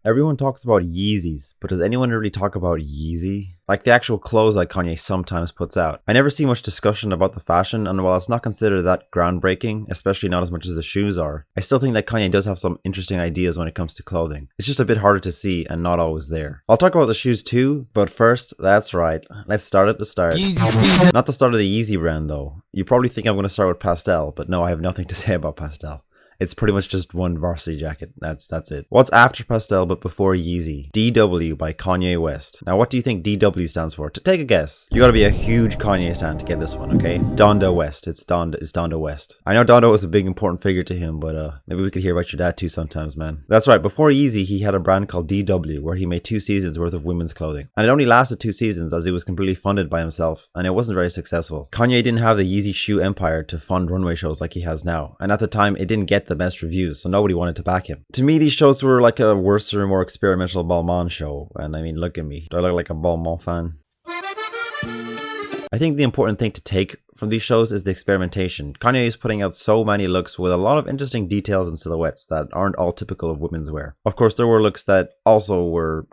Everyone talks about Yeezys, but does anyone really talk about Yeezy? Like the actual clothes that Kanye sometimes puts out. I never see much discussion about the fashion, and while it's not considered that groundbreaking, especially not as much as the shoes are, I still think that Kanye does have some interesting ideas when it comes to clothing. It's just a bit harder to see and not always there. I'll talk about the shoes too, but first, that's right, let's start at the start. Yeezy. Not the start of the Yeezy brand though. You probably think I'm going to start with Pastel, but no, I have nothing to say about Pastel. It's pretty much just one varsity jacket. That's it. What's after Pastel but before Yeezy? DW by Kanye West. Now what do you think DW stands for? To take a guess. You gotta be a huge Kanye stan to get this one, okay? Donda West. It's Donda West. I know Donda was a big important figure to him, but maybe we could hear about your dad too sometimes, man. That's right, before Yeezy he had a brand called DW where he made 2 seasons worth of women's clothing. And it only lasted 2 seasons as it was completely funded by himself and it wasn't very successful. Kanye didn't have the Yeezy shoe empire to fund runway shows like he has now. And at the time it didn't get the best reviews, so nobody wanted to back him. To me, these shows were like a worse or more experimental Balmain show, and I mean, look at me. Do I look like a Balmain fan? I think the important thing to take from these shows is the experimentation. Kanye is putting out so many looks with a lot of interesting details and silhouettes that aren't all typical of women's wear. Of course, there were looks that also were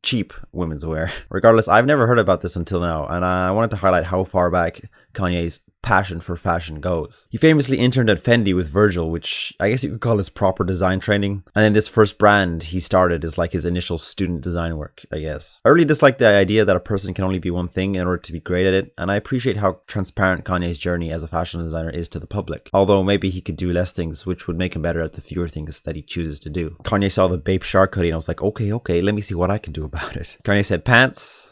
cheap women's wear. Regardless, I've never heard about this until now, and I wanted to highlight how far back Kanye's passion for fashion goes. He famously interned at Fendi with Virgil, which I guess you could call his proper design training. And then this first brand he started is like his initial student design work, I guess. I really dislike the idea that a person can only be one thing in order to be great at it, and I appreciate how transparent Kanye's journey as a fashion designer is to the public. Although maybe he could do less things, which would make him better at the fewer things that he chooses to do. Kanye saw the Bape Shark hoodie and I was like, okay, let me see what I can do about it. Kanye said, pants?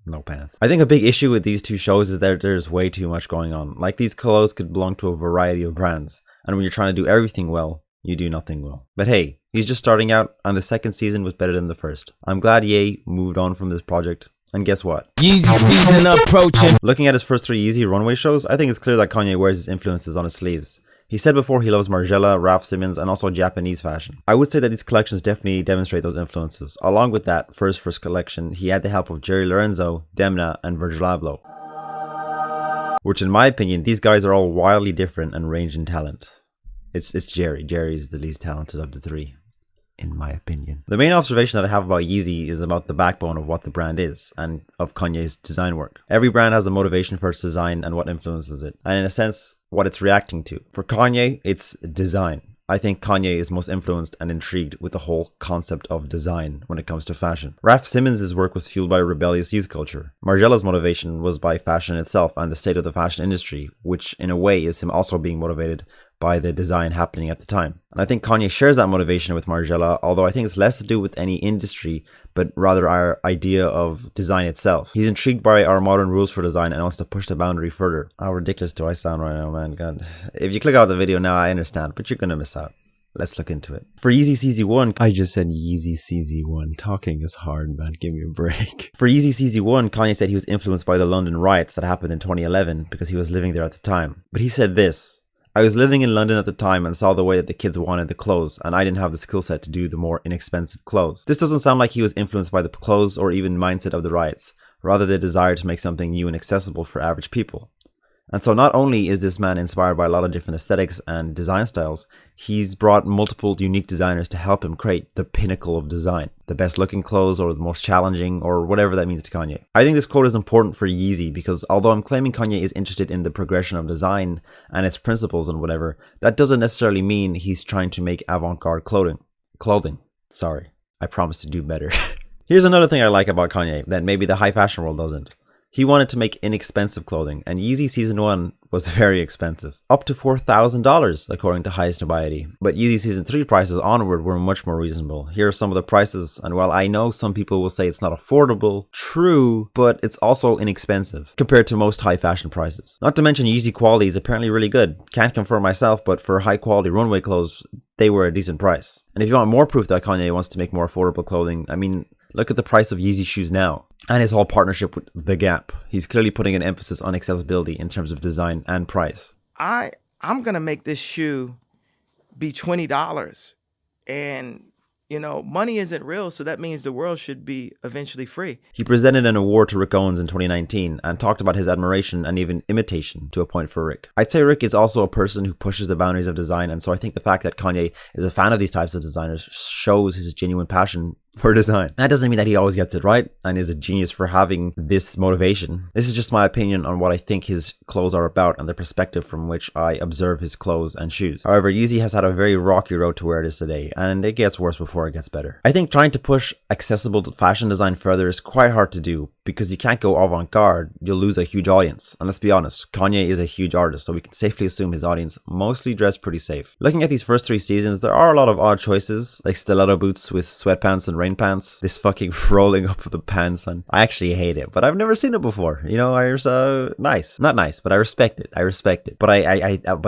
No pants. I think a big issue with these two shows is that there's way too much going on. Like, these clothes could belong to a variety of brands, and when you're trying to do everything well, you do nothing well. But hey, he's just starting out, and the second season was better than the first. I'm glad Ye moved on from this project. And guess what? YZY SZN approaching. Looking at his first 3 Yeezy runway shows, I think it's clear that Kanye wears his influences on his sleeves. He said before he loves Margiela, Raf Simons, and also Japanese fashion. I would say that these collections definitely demonstrate those influences. Along with that, for his first collection, he had the help of Jerry Lorenzo, Demna, and Virgil Abloh. Which in my opinion, these guys are all wildly different and range in talent. It's Jerry. Jerry's the least talented of the 3. In my opinion. The main observation that I have about Yeezy is about the backbone of what the brand is and of Kanye's design work. Every brand has a motivation for its design and what influences it, and in a sense, what it's reacting to. For Kanye, it's design. I think Kanye is most influenced and intrigued with the whole concept of design when it comes to fashion. Raf Simons' work was fueled by rebellious youth culture. Margiela's motivation was by fashion itself and the state of the fashion industry, which in a way is him also being motivated by the design happening at the time. And I think Kanye shares that motivation with Margiela, although I think it's less to do with any industry, but rather our idea of design itself. He's intrigued by our modern rules for design and wants to push the boundary further. How ridiculous do I sound right now, man? God. If you click out the video now, I understand, but you're gonna miss out. Let's look into it. For YZY SZN, I just said YZY SZN. Talking is hard, man. Give me a break. For YZY SZN, Kanye said he was influenced by the London riots that happened in 2011 because he was living there at the time. But he said this: I was living in London at the time and saw the way that the kids wanted the clothes, and I didn't have the skill set to do the more inexpensive clothes. This doesn't sound like he was influenced by the clothes or even mindset of the riots, rather the desire to make something new and accessible for average people. And so not only is this man inspired by a lot of different aesthetics and design styles, he's brought multiple unique designers to help him create the pinnacle of design. The best looking clothes or the most challenging or whatever that means to Kanye. I think this quote is important for Yeezy because although I'm claiming Kanye is interested in the progression of design and its principles and whatever, that doesn't necessarily mean he's trying to make avant-garde clothing. Sorry, I promise to do better. Here's another thing I like about Kanye that maybe the high fashion world doesn't. He wanted to make inexpensive clothing, and Yeezy Season 1 was very expensive. Up to $4,000 according to Highest Notoriety. But Yeezy Season 3 prices onward were much more reasonable. Here are some of the prices, and while I know some people will say it's not affordable, true, but it's also inexpensive compared to most high fashion prices. Not to mention Yeezy quality is apparently really good. Can't confirm myself, but for high quality runway clothes, they were a decent price. And if you want more proof that Kanye wants to make more affordable clothing, I mean, look at the price of Yeezy shoes now. And his whole partnership with The Gap. He's clearly putting an emphasis on accessibility in terms of design and price. I'm gonna make this shoe be $20. And you know, money isn't real, so that means the world should be eventually free. He presented an award to Rick Owens in 2019 and talked about his admiration and even imitation to a point for Rick. I'd say Rick is also a person who pushes the boundaries of design, and so I think the fact that Kanye is a fan of these types of designers shows his genuine passion for design. That doesn't mean that he always gets it right and is a genius for having this motivation. This is just my opinion on what I think his clothes are about and the perspective from which I observe his clothes and shoes. However, Yeezy has had a very rocky road to where it is today, and it gets worse before it gets better. I think trying to push accessible fashion design further is quite hard to do because you can't go avant-garde, you'll lose a huge audience. And let's be honest, Kanye is a huge artist, so we can safely assume his audience mostly dress pretty safe. Looking at these first 3 seasons, there are a lot of odd choices, like stiletto boots with sweatpants and rain pants, this fucking rolling up of the pants, and I actually hate it, but I've never seen it before. You know, nice. Not nice, but I respect it. But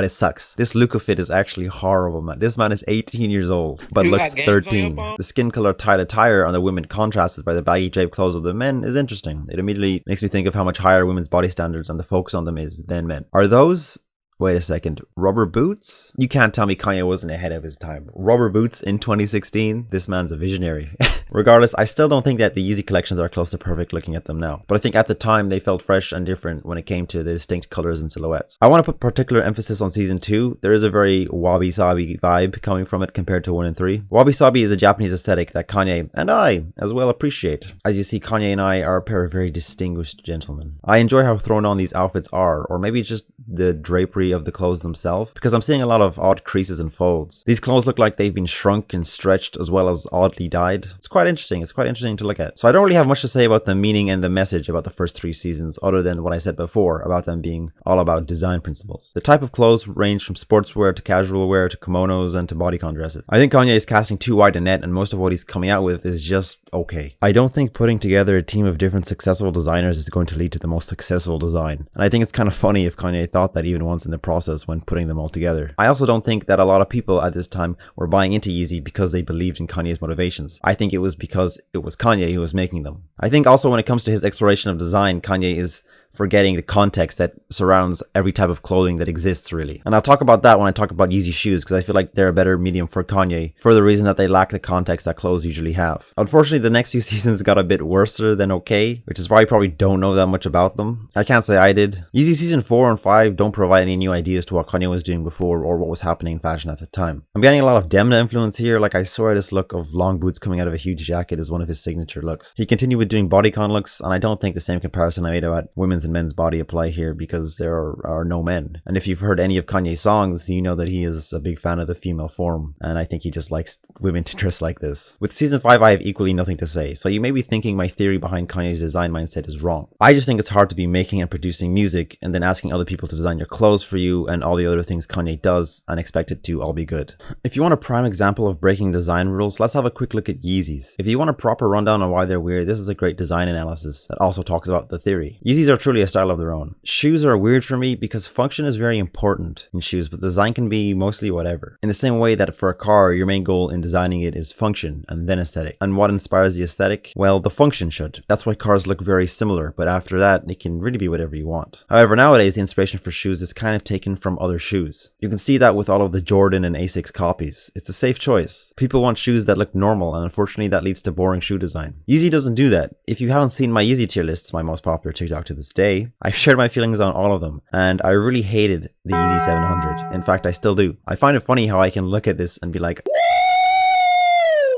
it sucks. This Luca fit is actually horrible, man. This man is 18 years old, but looks 13. The skin color tied attire on the women contrasted by the baggy draped clothes of the men is interesting. It immediately makes me think of how much higher women's body standards and the focus on them is than men. Are those... Wait a second. Rubber boots? You can't tell me Kanye wasn't ahead of his time. Rubber boots in 2016? This man's a visionary. Regardless, I still don't think that the Yeezy collections are close to perfect looking at them now. But I think at the time they felt fresh and different when it came to the distinct colors and silhouettes. I want to put particular emphasis on season 2. There is a very wabi-sabi vibe coming from it compared to 1 and 3. Wabi-sabi is a Japanese aesthetic that Kanye and I as well appreciate. As you see, Kanye and I are a pair of very distinguished gentlemen. I enjoy how thrown on these outfits are, or maybe it's just the drapery of the clothes themselves, because I'm seeing a lot of odd creases and folds. These clothes look like they've been shrunk and stretched as well as oddly dyed. It's quite interesting. It's quite interesting to look at. So I don't really have much to say about the meaning and the message about the first 3 seasons other than what I said before about them being all about design principles. The type of clothes range from sportswear to casual wear to kimonos and to bodycon dresses. I think Kanye is casting too wide a net, and most of what he's coming out with is just okay. I don't think putting together a team of different successful designers is going to lead to the most successful design. And I think it's kind of funny if Kanye thought that even once in the process when putting them all together. I also don't think that a lot of people at this time were buying into Yeezy because they believed in Kanye's motivations. I think it was because it was Kanye who was making them. I think also when it comes to his exploration of design, Kanye is forgetting the context that surrounds every type of clothing that exists, really. And I'll talk about that when I talk about Yeezy shoes, because I feel like they're a better medium for Kanye for the reason that they lack the context that clothes usually have. Unfortunately, the next few seasons got a bit worse than okay, which is why I probably don't know that much about them. I can't say I did. Yeezy season 4 and 5 don't provide any new ideas to what Kanye was doing before or what was happening in fashion at the time. I'm getting a lot of Demna influence here. Like, I swear this look of long boots coming out of a huge jacket is one of his signature looks. He continued with doing bodycon looks, and I don't think the same comparison I made about women's and men's body apply here because there are no men. And if you've heard any of Kanye's songs, you know that he is a big fan of the female form, and I think he just likes women to dress like this. With season 5, I have equally nothing to say, so you may be thinking my theory behind Kanye's design mindset is wrong. I just think it's hard to be making and producing music and then asking other people to design your clothes for you and all the other things Kanye does and expect it to all be good. If you want a prime example of breaking design rules, let's have a quick look at Yeezys. If you want a proper rundown on why they're weird, this is a great design analysis that also talks about the theory. Yeezys are truly a style of their own. Shoes are weird for me because function is very important in shoes, but design can be mostly whatever. In the same way that for a car, your main goal in designing it is function and then aesthetic. And what inspires the aesthetic? Well, the function should. That's why cars look very similar, but after that, it can really be whatever you want. However, nowadays, the inspiration for shoes is kind of taken from other shoes. You can see that with all of the Jordan and Asics copies. It's a safe choice. People want shoes that look normal, and unfortunately that leads to boring shoe design. Yeezy doesn't do that. If you haven't seen my Yeezy tier lists, my most popular TikTok to this day, I've shared my feelings on all of them, and I really hated the YZY 700. In fact, I still do. I find it funny how I can look at this and be like,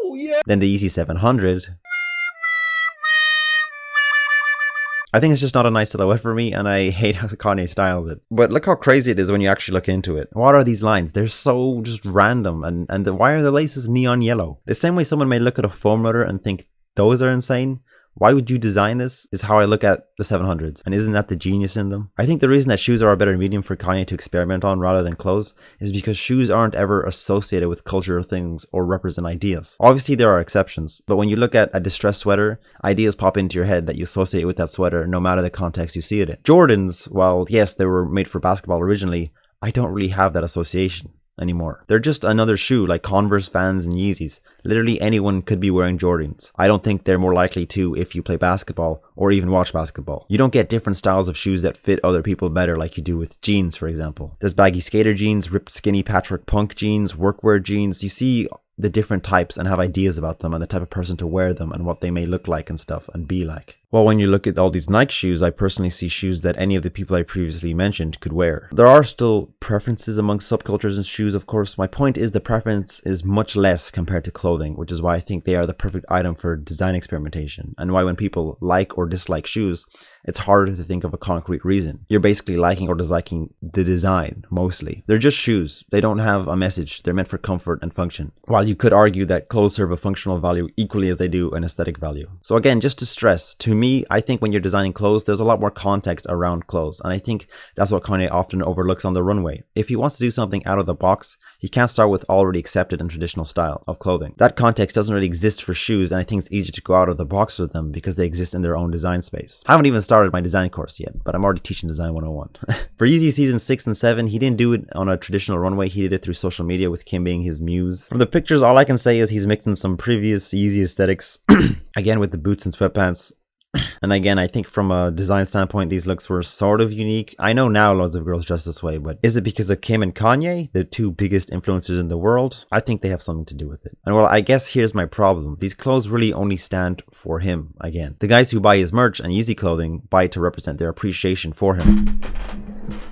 woo, yeah. Then the YZY 700, I think it's just not a nice silhouette for me, and I hate how Kanye styles it. But look how crazy it is when you actually look into it. What are these lines? They're so just random, and why are the laces neon yellow? The same way someone may look at a foam roller and think those are insane. Why would you design this is how I look at the 700s, and isn't that the genius in them? I think the reason that shoes are a better medium for Kanye to experiment on rather than clothes is because shoes aren't ever associated with cultural things or represent ideas. Obviously there are exceptions, but when you look at a distressed sweater, ideas pop into your head that you associate with that sweater no matter the context you see it in. Jordans, while yes they were made for basketball originally, I don't really have that association anymore. They're just another shoe like Converse, Vans, and Yeezys. Literally anyone could be wearing Jordans. I don't think they're more likely to if you play basketball or even watch basketball. You don't get different styles of shoes that fit other people better like you do with jeans, for example. There's baggy skater jeans, ripped skinny Patrick Punk jeans, workwear jeans. You see the different types and have ideas about them and the type of person to wear them and what they may look like and stuff and be like. Well, when you look at all these Nike shoes, I personally see shoes that any of the people I previously mentioned could wear. There are still preferences among subcultures in shoes, of course. My point is the preference is much less compared to clothing, which is why I think they are the perfect item for design experimentation, and why when people like or dislike shoes, it's harder to think of a concrete reason. You're basically liking or disliking the design, mostly. They're just shoes. They don't have a message. They're meant for comfort and function. While you could argue that clothes serve a functional value equally as they do an aesthetic value. So again, just to stress, to me, I think when you're designing clothes, there's a lot more context around clothes. And I think that's what Kanye often overlooks on the runway. If he wants to do something out of the box, he can't start with already accepted and traditional styles of clothing. That context doesn't really exist for shoes, and I think it's easy to go out of the box with them because they exist in their own design space. I haven't even started my design course yet, but I'm already teaching Design 101. For Yeezy season 6 and 7, he didn't do it on a traditional runway, he did it through social media with Kim being his muse. From the pictures, all I can say is he's mixing some previous Yeezy aesthetics, again with the boots and sweatpants. And again, I think from a design standpoint, these looks were sort of unique. I know now loads of girls dress this way, but is it because of Kim and Kanye, the two biggest influencers in the world? I think they have something to do with it. And well, I guess here's my problem. These clothes really only stand for him, again. The guys who buy his merch and Yeezy clothing buy it to represent their appreciation for him.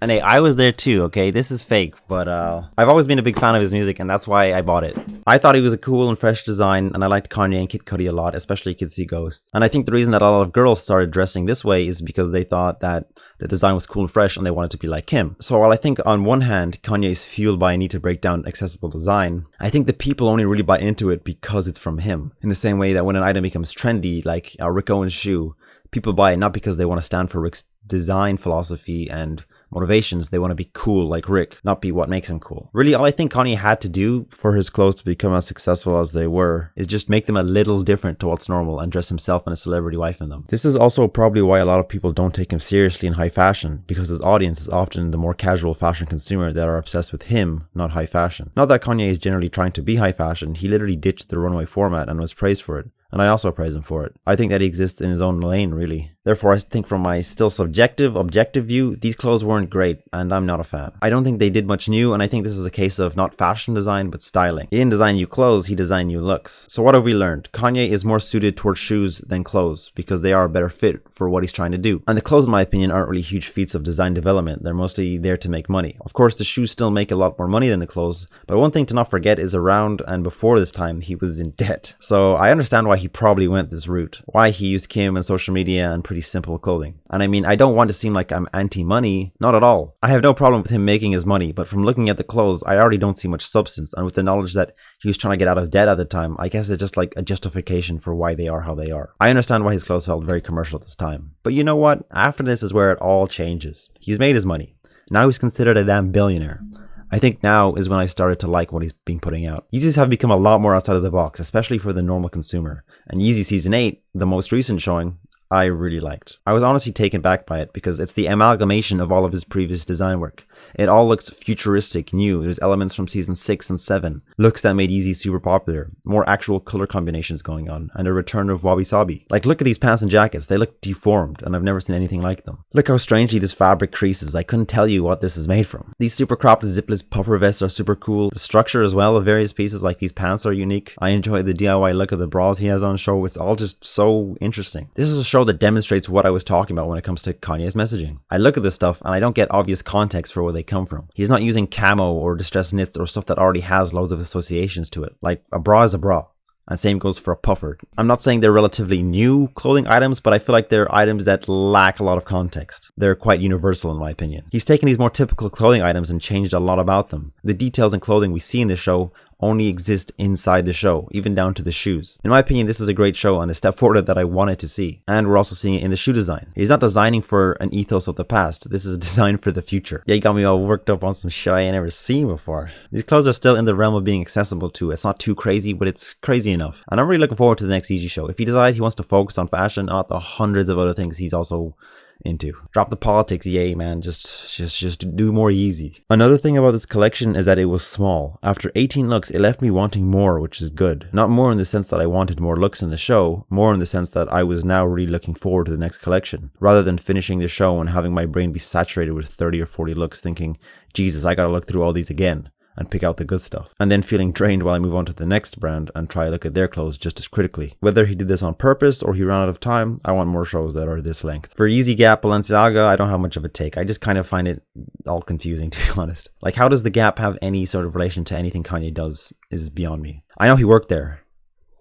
And hey, I was there too, okay? This is fake, but I've always been a big fan of his music, and that's why I bought it. I thought he was a cool and fresh design, and I liked Kanye and Kid Cudi a lot, especially Kids See Ghosts. And I think the reason that a lot of girls started dressing this way is because they thought that the design was cool and fresh and they wanted to be like him. So while I think on one hand, Kanye is fueled by a need to break down accessible design, I think the people only really buy into it because it's from him. In the same way that when an item becomes trendy, like a Rick Owens shoe, people buy it not because they want to stand for Rick's design philosophy and motivations. They want to be cool like Rick, not be what makes him cool. Really, all I think Kanye had to do for his clothes to become as successful as they were is just make them a little different to what's normal and dress himself and a celebrity wife in them. This is also probably why a lot of people don't take him seriously in high fashion, because his audience is often the more casual fashion consumer that are obsessed with him, not high fashion. Not that Kanye is generally trying to be high fashion, he literally ditched the runway format and was praised for it. And I also praise him for it. I think that he exists in his own lane, really. Therefore, I think from my still subjective, objective view, these clothes weren't great, and I'm not a fan. I don't think they did much new, and I think this is a case of not fashion design, but styling. He didn't design new clothes, he designed new looks. So what have we learned? Kanye is more suited towards shoes than clothes, because they are a better fit for what he's trying to do. And the clothes, in my opinion, aren't really huge feats of design development. They're mostly there to make money. Of course, the shoes still make a lot more money than the clothes, but one thing to not forget is around and before this time, he was in debt. So I understand why he probably went this route, why he used Kim and social media and pretty simple clothing. And I mean, I don't want to seem like I'm anti-money, not at all. I have no problem with him making his money, but from looking at the clothes, I already don't see much substance. And with the knowledge that he was trying to get out of debt at the time, I guess it's just like a justification for why they are how they are. I understand why his clothes felt very commercial at this time. But you know what? After this is where it all changes. He's made his money. Now he's considered a damn billionaire. I think now is when I started to like what he's been putting out. Yeezys have become a lot more outside of the box, especially for the normal consumer. And Yeezy Season 8, the most recent showing, I really liked. I was honestly taken back by it because it's the amalgamation of all of his previous design work. It all looks futuristic, new. There's elements from season 6 and 7, looks that made Yeezy super popular, more actual color combinations going on, and a return of Wabi Sabi. Like, look at these pants and jackets, they look deformed, and I've never seen anything like them. Look how strangely this fabric creases, I couldn't tell you what this is made from. These super cropped zipless puffer vests are super cool. The structure as well of various pieces, like these pants, are unique. I enjoy the DIY look of the bras he has on show, it's all just so interesting. This is a show that demonstrates what I was talking about when it comes to Kanye's messaging. I look at this stuff, and I don't get obvious context for where they come from. He's not using camo or distressed knits or stuff that already has loads of associations to it. Like, a bra is a bra. And same goes for a puffer. I'm not saying they're relatively new clothing items, but I feel like they're items that lack a lot of context. They're quite universal in my opinion. He's taken these more typical clothing items and changed a lot about them. The details and clothing we see in the show only exist inside the show, even down to the shoes. In my opinion, this is a great show and a step forward that I wanted to see. And we're also seeing it in the shoe design. He's not designing for an ethos of the past. This is a design for the future. Yeah, you got me all worked up on some shit I ain't ever seen before. These clothes are still in the realm of being accessible too. It's not too crazy, but it's crazy enough. And I'm really looking forward to the next Yeezy show. If he decides he wants to focus on fashion, not the hundreds of other things he's also into. Drop the politics, yay man, just do more Yeezy. Another thing about this collection is that it was small. After 18 looks, it left me wanting more, which is good. Not more in the sense that I wanted more looks in the show, more in the sense that I was now really looking forward to the next collection, rather than finishing the show and having my brain be saturated with 30 or 40 looks thinking, Jesus, I gotta look through all these again. and pick out the good stuff, and then feeling drained while I move on to the next brand and try to look at their clothes just as critically. Whether he did this on purpose or he ran out of time, I want more shows that are this length. For Yeezy, Gap, Balenciaga, I don't have much of a take. I just kind of find it all confusing, to be honest. Like, how does the Gap have any sort of relation to anything Kanye does is beyond me. I know he worked there.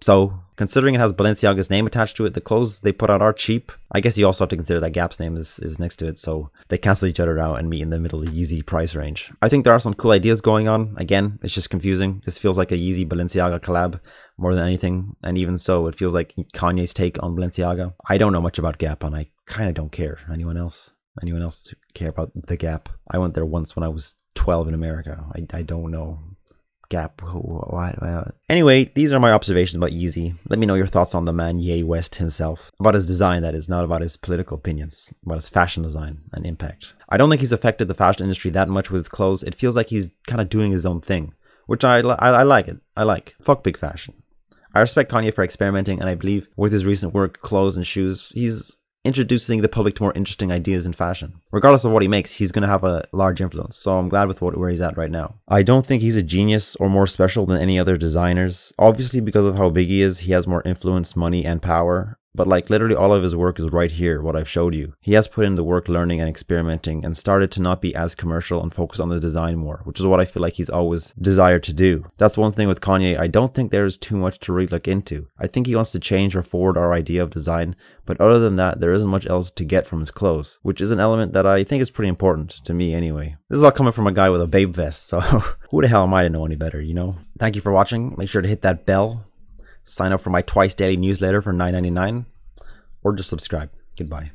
So, considering it has Balenciaga's name attached to it, the clothes they put out are cheap. I guess you also have to consider that Gap's name is next to it, so they cancel each other out and meet in the middle of the Yeezy price range. I think there are some cool ideas going on. Again, it's just confusing. This feels like a Yeezy Balenciaga collab more than anything, and even so, it feels like Kanye's take on Balenciaga. I don't know much about Gap, and I kind of don't care. Anyone else care about the Gap? I went there once when I was 12 in America. I don't know. Gap. Why? Anyway, these are my observations about Yeezy. Let me know your thoughts on the man Ye West himself. About his design, that is, not about his political opinions. About his fashion design and impact. I don't think he's affected the fashion industry that much with his clothes. It feels like he's kind of doing his own thing, which I like it. I like. Fuck big fashion. I respect Kanye for experimenting, and I believe with his recent work, clothes and shoes, he's introducing the public to more interesting ideas in fashion. Regardless of what he makes, he's going to have a large influence, so I'm glad with where he's at right now. I don't think he's a genius or more special than any other designers. Obviously, because of how big he is, he has more influence, money, and power. But like literally all of his work is right here, what I've showed you. He has put in the work learning and experimenting and started to not be as commercial and focus on the design more, which is what I feel like he's always desired to do. That's one thing with Kanye, I don't think there's too much to really look into. I think he wants to change or forward our idea of design, but other than that, there isn't much else to get from his clothes, which is an element that I think is pretty important to me anyway. This is all coming from a guy with a babe vest, so who the hell am I to know any better, you know? Thank you for watching. Make sure to hit that bell. Sign up for my twice daily newsletter for $9.99 or just subscribe. Goodbye.